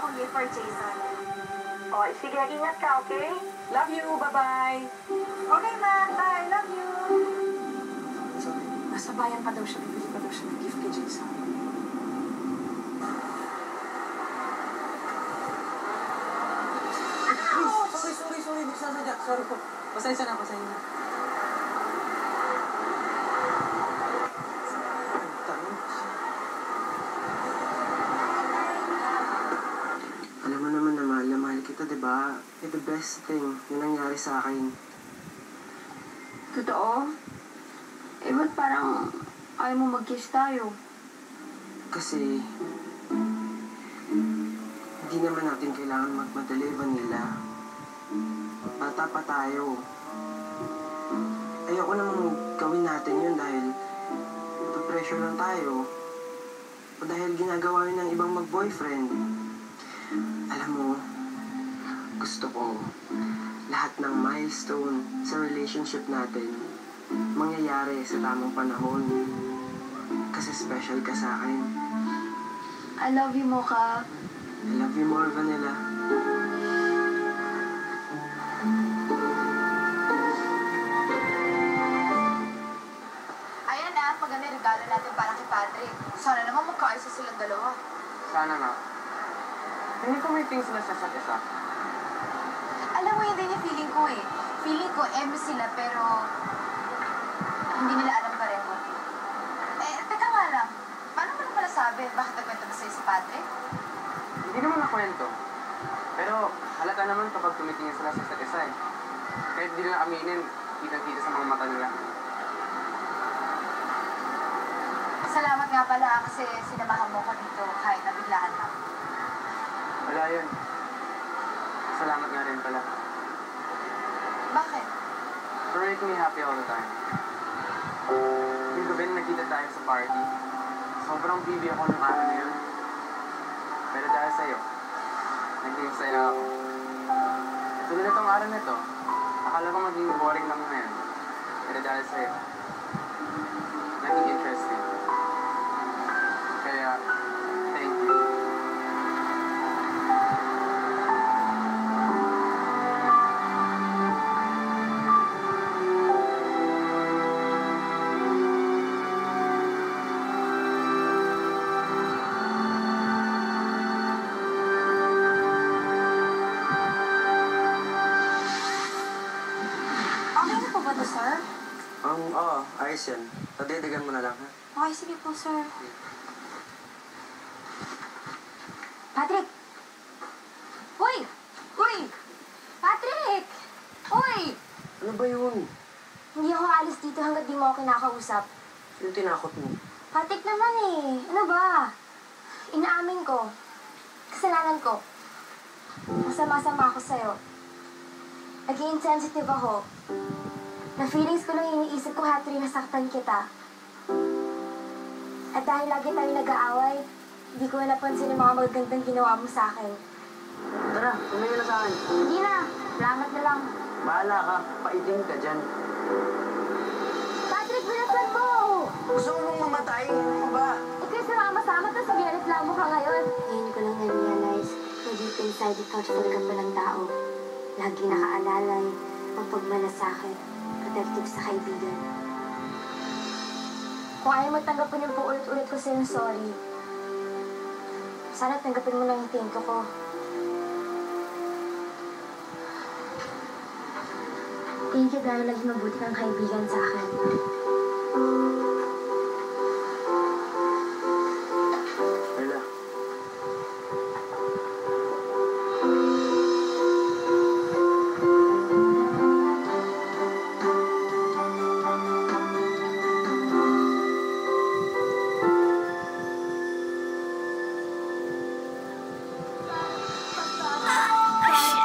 akong gift for Jason. O, sige, ingat ka, okay? Love you, bye-bye. Okay, ma. Bye. Love you. Nasa bayan pa daw siya, bibili pa daw siya ng gift kay Jason. Sorry. Hindi ko sasadya. Sorry po. Pasensya na. Alam mo naman na mahal kita, diba? The best thing na nangyari sa akin. Totoo? Ba't parang ayaw mo mag-kiss tayo? Kasi, hindi naman natin kailangan magmadali, Vanilla. Bata pa tayo. Ayoko namang gawin natin yun dahil pressure lang tayo. O dahil ginagawa yun ng ibang mag-boyfriend. Alam mo, gusto ko lahat ng milestone sa relationship natin mangyayari sa tamang panahon. Kasi special ka sa akin. I love you, Mocha. I love you more, Vanilla. Ayan na, maganda yung regalo natin para kay Patrick. Sana naman magkaayos silang dalawa. Sana nga. Hindi ko may things na sa isa't isa. Alam mo, yun din yung feeling ko eh. Feeling ko, M sila, pero hindi nila alam pareho. Teka nga lang. Paano mo naman nasabi? Bakit nagkwento ba sa'yo si Patrick? Hindi naman nakwento. Pero halata naman kapag tumitingin sila sa isa't isa eh. Kahit di nila aminin, kitang-kita sa mga mata nila. Salamat nga pala kasi sinamahan mo ko dito kahit nabiglaan lang. Wala yun. Salamat nga rin pala. Bakit? For making me happy all the time. Yung gabi na nagkita tayo sa party, sobrang bibi ako nung araw na yun. Pero dahil sa'yo, naging saya ako. Ito na itong araw na ito, akala ko maging boring lang na yun. Pero dahil sa'yo, naging interesting. Kaya, thank you. Okay na po ba ito, sir? Oo, ayos yan. Tadedigan mo na lang, ha? Okay, sige po, sir. Patrick! Uy! Patrick! Uy! Ano ba yun? Hindi ako alis dito hanggat di mo ako kinakausap. Sino tinakot mo? Patrick naman eh. Ano ba? Inaamin ko. Kasalanan ko. Masama-sama ako sa'yo. Naging insensitive ako. Na feelings ko lang iniisip ko tuwing nasaktan kita. At dahil lagi tayo nag-aaway, hindi ko napansin yung mga magagandang ginawa mo sa akin. Tara, tumayo na sa akin. Hindi na. Salamat na lang. Bahala ka, paitim ka dyan. Patrick, binasal mo! Gusto mo nung mamatay? Ano ba? Ikaw sama-sama, tapos nagreklamo ka ngayon. Ngayon ko lang na-realize na deep inside ikaw talaga palang tao. Lagi nakaalalay, ang pagmalasakit, protective sa kaibigan. Kung ayaw mo tanggapin yung paulit-ulit ko sa'yo sorry, sana tanggapin mo lang yung tinto ko. Thank you dahil lagi mabuti kang kaibigan sa akin.